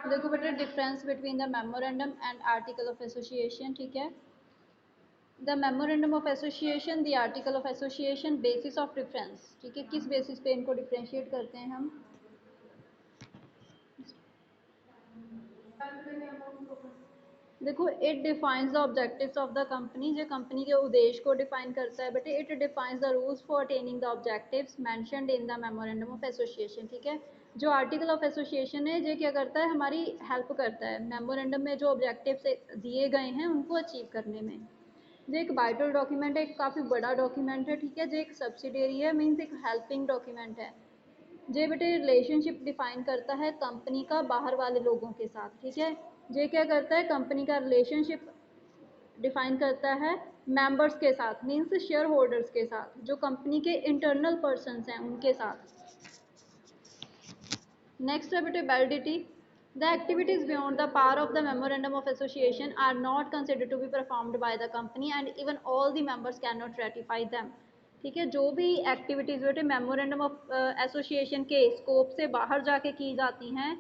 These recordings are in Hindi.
देखो बेटा difference between the memorandum and article of association, ठीक है। The memorandum of association, the article of association, basis of difference, ठीक है। किस बेसिस पे इनको डिफ्रेंशिएट करते हैं हम? देखो it defines the objectives of the company, जो कंपनी के उद्देश्य को डिफाइन करता है बेटे। It defines the rules for attaining the objectives mentioned in the memorandum of association, ठीक है। जो आर्टिकल ऑफ एसोसिएशन है ये क्या करता है, हमारी हेल्प करता है मेमोरेंडम में जो ऑब्जेक्टिव्स दिए गए हैं उनको अचीव करने में। जो एक वाइटल डॉक्यूमेंट है, एक काफ़ी बड़ा डॉक्यूमेंट है, ठीक है। जो एक सब्सिडियरी है, मीन्स एक हेल्पिंग डॉक्यूमेंट है। जे बेटे रिलेशनशिप डिफाइन करता है कंपनी का बाहर वाले लोगों के साथ, ठीक है। जे क्या करता है, कंपनी का रिलेशनशिप डिफाइन करता है मेंबर्स के साथ, मीन्स शेयर होल्डर्स के साथ, जो कंपनी के इंटरनल पर्सन्स हैं उनके साथ। नेक्स्ट है बेटे validity. The activities beyond the power of the memorandum of association are not considered to be performed by the company and even all the members can not ratify them, ठीक है। जो भी एक्टिविटीज़ बेटे मेमोरेंडम ऑफ एसोसिएशन के स्कोप से बाहर जाके की जाती हैं,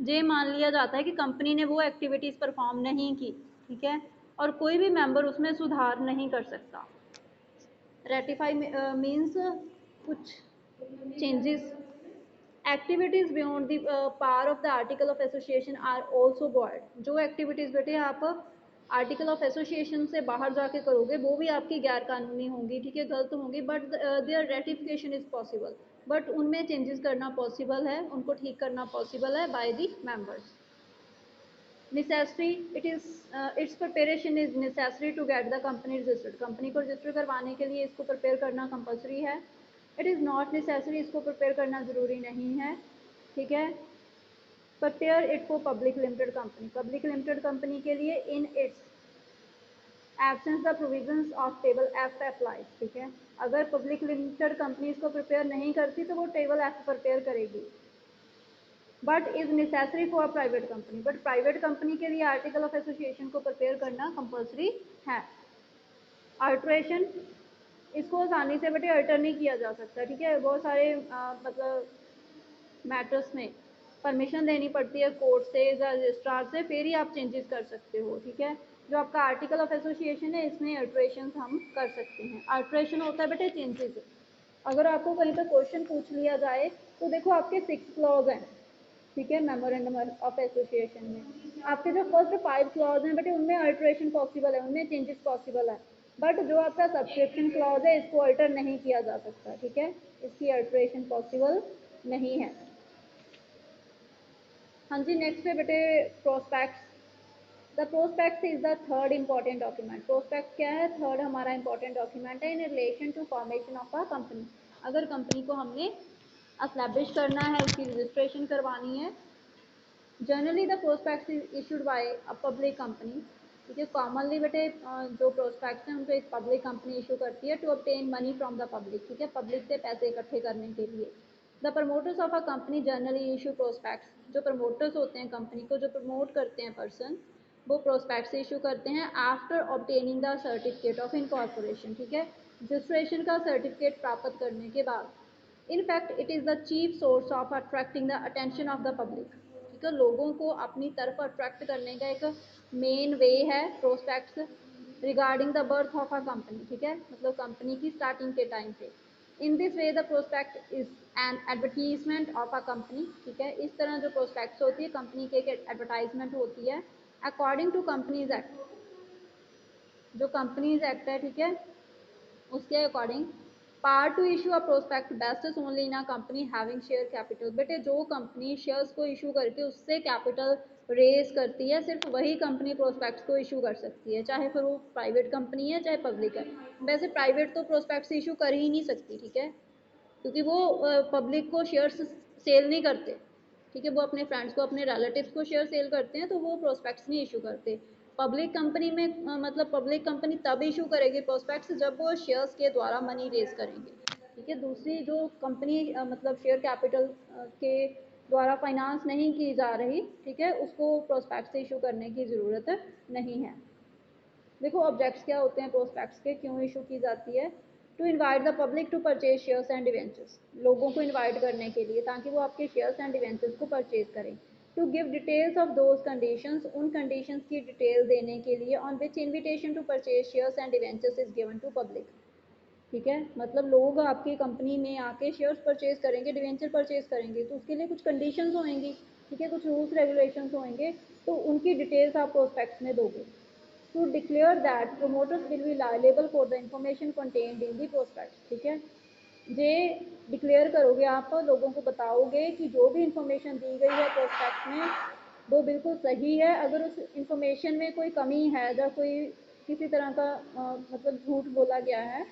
ये मान लिया जाता है कि कंपनी ने वो एक्टिविटीज़ परफॉर्म नहीं की, ठीक है, और कोई भी मेंबर उसमें सुधार नहीं कर सकता। रेटिफाई मीन्स कुछ changes. Activities beyond the power of the article of association are also void. जो एक्टिविटीज़ बेटे आप आर्टिकल ऑफ एसोसिएशन से बाहर जाके करोगे वो भी आपकी गैर कानूनी होंगी, ठीक है, गलत होंगी, but their ratification is possible. But उनमें चेंजेस करना पॉसिबल है, उनको ठीक करना पॉसिबल है by the members. Necessary, it is its preparation is necessary to get the company registered. Company को रजिस्टर करवाने के लिए इसको प्रिपेयर करना कंपलसरी है। इट इज़ नॉट नेसेसरी, इसको प्रिपेयर करना ज़रूरी नहीं है, ठीक है। Prepare it for public limited company, public limited company के लिए in its absence the provisions of table F applies, ठीक है। अगर पब्लिक लिमिटेड कंपनी इसको प्रिपेयर नहीं करती तो वो टेबल एफ प्रिपेयर करेगी। But is necessary for private company, but private company के लिए आर्टिकल ऑफ एसोसिएशन को प्रिपेयर करना कंपलसरी है। अल्ट्रेशन, इसको आसानी से बेटे अल्टर नहीं किया जा सकता, ठीक है। बहुत सारे मतलब मैटर्स में परमिशन लेनी पड़ती है कोर्ट से या रजिस्ट्रार से, फिर ही आप चेंजेस कर सकते हो, ठीक है। जो आपका आर्टिकल ऑफ एसोसिएशन है इसमें अल्ट्रेशन हम कर सकते हैं। अल्ट्रेशन होता है बेटे चेंजेस। अगर आपको कहीं पर क्वेश्चन पूछ लिया जाए तो देखो आपके 6 क्लॉज हैं, ठीक है, मेमोरेंडम ऑफ एसोसिएशन में। आपके जो फर्स्ट 5 क्लॉज हैं बेटे उनमें अल्ट्रेशन पॉसिबल है, उनमें चेंजेस पॉसिबल है। बट जो आपका सब्सक्रिप्शन क्लॉज है इसको अल्टर नहीं किया जा सकता, ठीक है, इसकी अल्ट्रेशन पॉसिबल नहीं है। हाँ जी, नेक्स्ट है बेटे prospectus. The prospectus is the third important document. Prospect क्या है, थर्ड हमारा इंपॉर्टेंट डॉक्यूमेंट है in relation to formation of a company. अगर कंपनी को हमने एस्टैब्लिश करना है, उसकी रजिस्ट्रेशन करवानी है, generally the prospectus is issued by a public company, ठीक है। कॉमनली बेटे जो प्रोस्पेक्ट्स हैं उनको एक पब्लिक कंपनी इशू करती है to obtain money from the public, ठीक है, पब्लिक से पैसे इकट्ठे करने के लिए। The promoters of a company generally issue prospectus. जो प्रमोटर्स होते हैं कंपनी को, जो प्रमोट करते हैं पर्सन, वो प्रोस्पेक्ट्स इशू करते हैं after obtaining the certificate of incorporation, ठीक है, रजिस्ट्रेशन का सर्टिफिकेट प्राप्त करने के बाद। In fact it is the chief source of attracting the attention of the public, ठीक है। लोगों को अपनी तरफ अट्रैक्ट करने का एक मेन वे है prospects regarding the birth of a company, ठीक है, मतलब कंपनी की स्टार्टिंग के टाइम पे। In this way the prospect is an advertisement of a company, ठीक है। इस तरह जो प्रोस्पेक्ट्स होती है कंपनी की एक एडवर्टाइजमेंट होती है अकॉर्डिंग टू कंपनीज एक्ट। जो कंपनीज एक्ट है, ठीक है, उसके according power to issue a prospect best only in a company having share capital. बेटे जो कंपनी शेयर्स को इशू करके उससे कैपिटल रेज करती है, सिर्फ वही कंपनी प्रोस्पेक्ट्स को इशू कर सकती है, चाहे फिर वो प्राइवेट कंपनी है चाहे पब्लिक है। वैसे प्राइवेट तो प्रोस्पेक्ट्स इशू कर ही नहीं सकती, ठीक है, क्योंकि वो पब्लिक को शेयर्स सेल नहीं करते, ठीक है। वो अपने फ्रेंड्स को, अपने रिलेटिव्स को शेयर सेल करते हैं, तो वो प्रोस्पेक्ट्स नहीं इशू करते। पब्लिक कंपनी में मतलब पब्लिक कंपनी तब इशू करेगी प्रोस्पेक्ट्स जब वो शेयर्स के द्वारा मनी रेज करेंगे, ठीक है। दूसरी जो कंपनी मतलब शेयर कैपिटल के द्वारा फाइनेंस नहीं की जा रही, ठीक है, उसको प्रोस्पेक्ट्स इशू करने की ज़रूरत नहीं है। देखो ऑब्जेक्ट्स क्या होते हैं प्रोस्पेक्ट्स के, क्यों इशू की जाती है। To invite the public to purchase shares and debentures, लोगों को इनवाइट करने के लिए ताकि वो आपके शेयर्स एंड डिवेंचर्स को परचेज करें। To give details of those conditions, उन कंडीशंस की डिटेल देने के लिए, on which invitation to purchase shares and debentures is given to public. ठीक है, मतलब लोग आपकी कंपनी में आके शेयर्स परचेज करेंगे, डिवेंचर परचेज करेंगे, तो उसके लिए कुछ कंडीशंस होंगी, ठीक है, कुछ रूल्स रेगुलेशंस होंगे, तो उनकी डिटेल्स आप प्रोस्पेक्ट्स में दोगे। To declare that promoters will be liable for the information contained in the prospectus. ठीक है, ये डिक्लेयर करोगे, आप लोगों को बताओगे कि जो भी इंफॉर्मेशन दी गई है प्रोस्पेक्ट में वो बिल्कुल सही है। अगर उस इंफॉर्मेशन में कोई कमी है या कोई किसी तरह का मतलब झूठ बोला गया है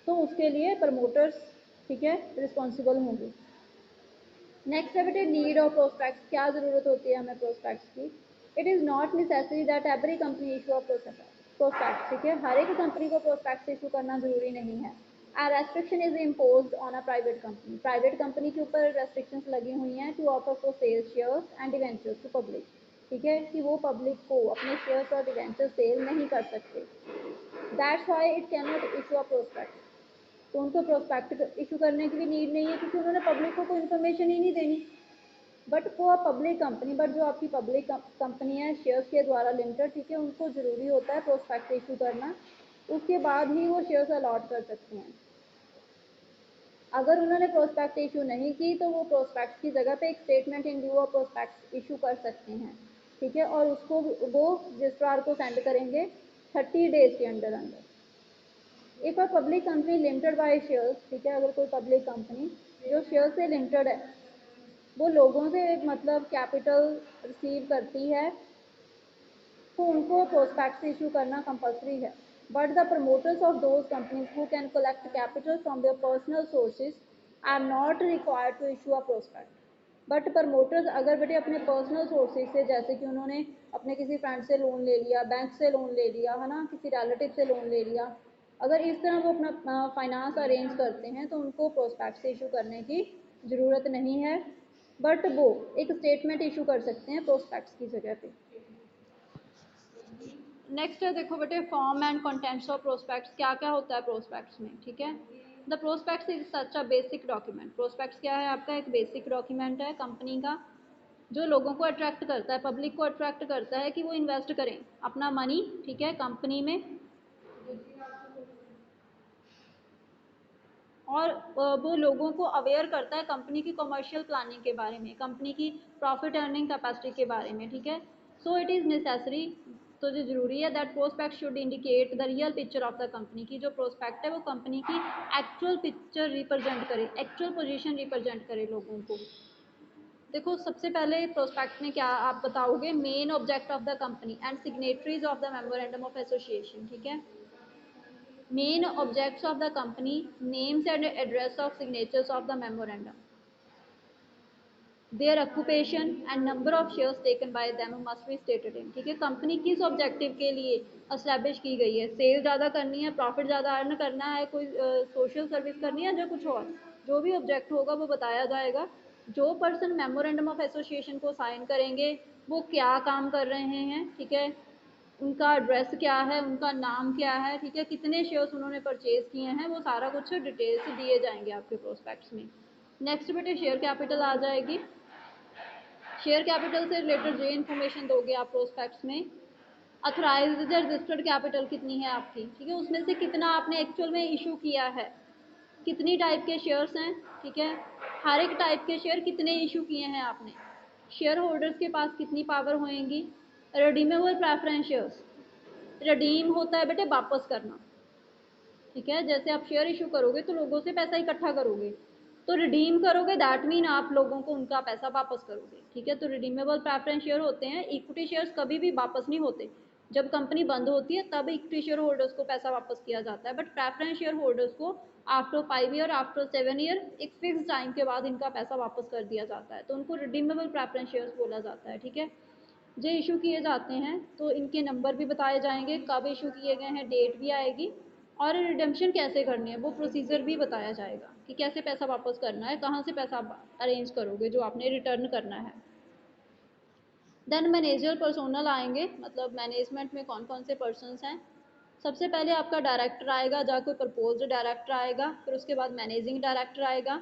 तो उसके लिए प्रमोटर्स, ठीक है, रिस्पॉन्सिबल होंगे। नेक्स्ट है बेटे नीड ऑफ प्रोस्पेक्ट्स, क्या ज़रूरत होती है हमें प्रोस्पेक्ट्स की। It is not necessary that every company issue of prospects. ठीक है, हर एक कंपनी को प्रोस्पेक्ट्स इशू करना ज़रूरी नहीं है। A restriction is impose on a private company, private company के ऊपर रेस्ट्रिक्शंस लगी हुई हैं to offer for sales shares and debentures to public. ठीक है, कि वो पब्लिक को अपने शेयर्स और डिवेंचर सेल नहीं कर सकते। That's why it can not issue a prospect, तो उनको प्रोस्पेक्ट इशू करने की भी नीड नहीं है क्योंकि उन्होंने पब्लिक को कोई इन्फॉर्मेशन ही नहीं देनी। बट वो पब्लिक कंपनी, बट जो आपकी पब्लिक कंपनी है शेयर्स के द्वारा लिमिटेड, ठीक है, उनको ज़रूरी होता है प्रोस्पेक्ट इशू करना, उसके बाद ही वो शेयर्स अलॉट कर सकते हैं। अगर उन्होंने प्रोस्पेक्ट इशू नहीं की तो वो प्रोस्पेक्ट की जगह पे एक statement in due of prospect issue कर सकते हैं। ठीक है, और उसको वो रजिस्ट्रार को सेंड करेंगे 30 डेज के अंदर अंदर। If a public company limited by shares, ठीक है, अगर कोई पब्लिक कंपनी जो शेयर से लिमिटेड है वो लोगों से मतलब कैपिटल रिसीव करती है तो उनको प्रोस्पेक्ट्स इशू करना कंपलसरी है। But the promoters of those companies who can collect capital from their personal sources are not required to issue a prospect. But promoters अगर बेटे अपने पर्सनल सोर्सेज से, जैसे कि उन्होंने अपने किसी फ्रेंड से लोन ले लिया, बैंक से लोन ले लिया है ना, किसी रिलेटिव से लोन ले लिया, अगर इस तरह वो अपना फाइनेंस अरेंज करते हैं तो उनको प्रोस्पेक्ट्स इशू करने की ज़रूरत नहीं है। बट वो एक स्टेटमेंट इशू कर सकते हैं प्रोस्पेक्ट्स की जगह पे। नेक्स्ट है देखो बेटे form and contents of prospects, क्या क्या होता है प्रोस्पेक्ट्स में। ठीक है, the prospectus is such a basic document. Prospects क्या है आपका, एक बेसिक डॉक्यूमेंट है कंपनी का जो लोगों को अट्रैक्ट करता है, पब्लिक को अट्रैक्ट करता है कि वो इन्वेस्ट करें अपना मनी, ठीक है, कंपनी में। और वो लोगों को अवेयर करता है कंपनी की कमर्शियल प्लानिंग के बारे में, कंपनी की प्रॉफिट अर्निंग कैपेसिटी के बारे में। ठीक है, सो इट इज़ नेसेसरी, तो जो ज़रूरी है that prospect should indicate the real picture of the company, की जो प्रोस्पेक्ट है वो कंपनी की एक्चुअल पिक्चर रिप्रेजेंट करे, एक्चुअल पोजीशन रिप्रेजेंट करे लोगों को। देखो सबसे पहले प्रोस्पेक्ट में क्या आप बताओगे, main object of the company and signatories of the memorandum of association. ठीक है, main objects of the company, names and address of signatures of the memorandum, their occupation and number of shares taken by them must be stated in। ठीक है, कंपनी किस ऑब्जेक्टिव के लिए एस्टैब्लिश की गई है, सेल ज़्यादा करनी है, प्रॉफिट ज़्यादा अर्न करना है, कोई सोशल सर्विस करनी है, जो कुछ और जो भी ऑब्जेक्ट होगा वो बताया जाएगा। जो पर्सन मेमोरेंडम ऑफ एसोसिएशन को साइन करेंगे वो क्या काम कर रहे हैं, ठीक है, उनका एड्रेस क्या है, उनका नाम क्या है, ठीक है, कितने शेयर्स उन्होंने परचेज किए हैं, वो सारा कुछ डिटेल्स दिए जाएंगे आपके प्रोस्पेक्ट्स में। नेक्स्ट बेटे शेयर कैपिटल आ जाएगी। शेयर कैपिटल से रिलेटेड जो इन्फॉर्मेशन दोगे आप प्रोस्पेक्ट्स में, अथोराइज्ड या रजिस्टर्ड कैपिटल कितनी है आपकी, ठीक है, उसमें से कितना आपने एक्चुअल में इशू किया है, कितनी टाइप के शेयर्स हैं, ठीक है, हर एक टाइप के शेयर कितने इशू किए हैं आपने, शेयर होल्डर्स के पास कितनी पावर होएंगी, रिडीमेबल प्रेफरेंस शेयर्स, रिडीम होता है बेटे वापस करना। ठीक है, जैसे आप शेयर इशू करोगे तो लोगों से पैसा इकट्ठा करोगे, तो रिडीम करोगे दैट मीन आप लोगों को उनका पैसा वापस करोगे। ठीक है, तो रिडीमेबल प्रेफरेंस शेयर होते हैं, इक्विटी शेयर्स कभी भी वापस नहीं होते, जब कंपनी बंद होती है तब इक्विटी शेयर होल्डर्स को पैसा वापस किया जाता है, बट प्रेफरेंस शेयर होल्डर्स को आफ्टर 5 ईयर, आफ्टर 7 ईयर, एक फिक्स टाइम के बाद इनका पैसा वापस कर दिया जाता है, तो उनको रिडीमेबल प्रेफरेंस शेयर्स बोला जाता है। ठीक है, जो इशू किए जाते हैं तो इनके नंबर भी बताए जाएंगे, कब इशू किए गए हैं, डेट भी आएगी, और रिडेम्पशन कैसे करनी है वो प्रोसीजर भी बताया जाएगा कि कैसे पैसा वापस करना है, कहाँ से पैसा अरेंज करोगे जो आपने रिटर्न करना है। देन मैनेजर पर्सोनल आएंगे, मतलब मैनेजमेंट में कौन कौन से पर्सनस हैं। सबसे पहले आपका डायरेक्टर आएगा, जहाँ कोई प्रपोज्ड डायरेक्टर आएगा, फिर उसके बाद मैनेजिंग डायरेक्टर आएगा,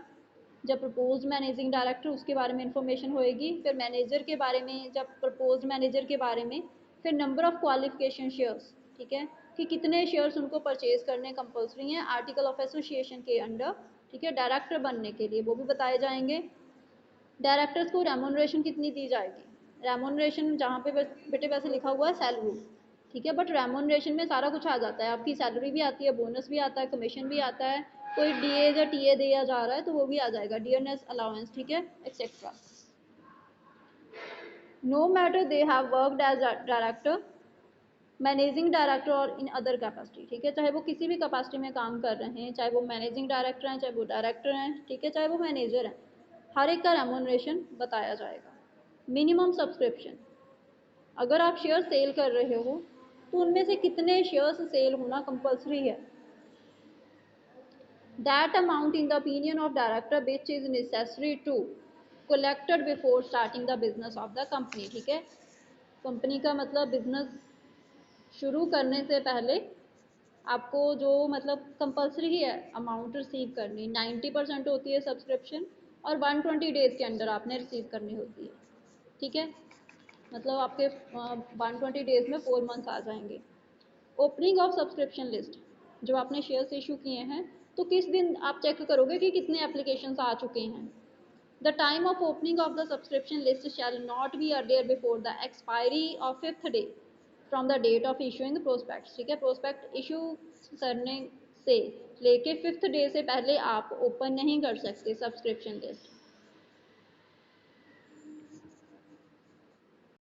जब प्रपोज्ड मैनेजिंग डायरेक्टर, उसके बारे में इंफॉर्मेशन होएगी, फिर मैनेजर के बारे में, जब प्रपोज्ड मैनेजर के बारे में, फिर नंबर ऑफ क्वालिफिकेशन शेयर्स, ठीक है, कि कितने शेयर्स उनको परचेज करने कंपल्सरी हैं आर्टिकल ऑफ एसोसिएशन के अंडर, ठीक है, डायरेक्टर बनने के लिए, वो भी बताए जाएंगे। डायरेक्टर्स को रेमोनरेशन कितनी दी जाएगी, रेमोनरेशन जहाँ पे बेटे वैसे लिखा हुआ है सैलरी, ठीक है, बट रेमोनरेशन में सारा कुछ आ जाता है, आपकी सैलरी भी आती है, बोनस भी आता है, कमीशन भी आता है, कोई डीए या टीए दिया जा रहा है तो वो भी आ जाएगा, डियरनेस अलाउंस, ठीक है, etcetera. No matter they have worked as director, managing director और इन अदर कैपेसिटी, ठीक है, चाहे वो किसी भी कैपेसिटी में काम कर रहे हैं, चाहे वो मैनेजिंग डायरेक्टर हैं, चाहे वो डायरेक्टर हैं, ठीक है, चाहे वो मैनेजर हैं, हर एक का रेमोनरेशन बताया जाएगा। मिनिमम सब्सक्रिप्शन, अगर आप शेयर सेल कर रहे हो तो उनमें से कितने शेयर्स सेल होना कंपल्सरी है। That amount in the opinion of director which is necessary to collected before starting the business of the company, ठीक है, कंपनी का मतलब बिजनेस शुरू करने से पहले आपको जो मतलब कंपल्सरी ही है अमाउंट रिसीव करनी, 90% होती है सब्सक्रिप्शन और 120 डेज के अंदर आपने रिसीव करनी होती है, ठीक है, मतलब आपके 120 डेज में 4 मंथ्स आ जाएंगे। ओपनिंग ऑफ सब्सक्रिप्शन लिस्ट, जो आपने शेयर्स इशू किए हैं तो किस दिन आप चेक करोगे कि कितने एप्लीकेशंस आ चुके हैं। The time of opening of the subscription list shall not be earlier before the expiry of 5th day from the date of issuing the prospect, ठीक है, प्रोस्पेक्ट इशू करने से लेके 5th डे से पहले आप ओपन नहीं कर सकते सब्सक्रिप्शन लिस्ट।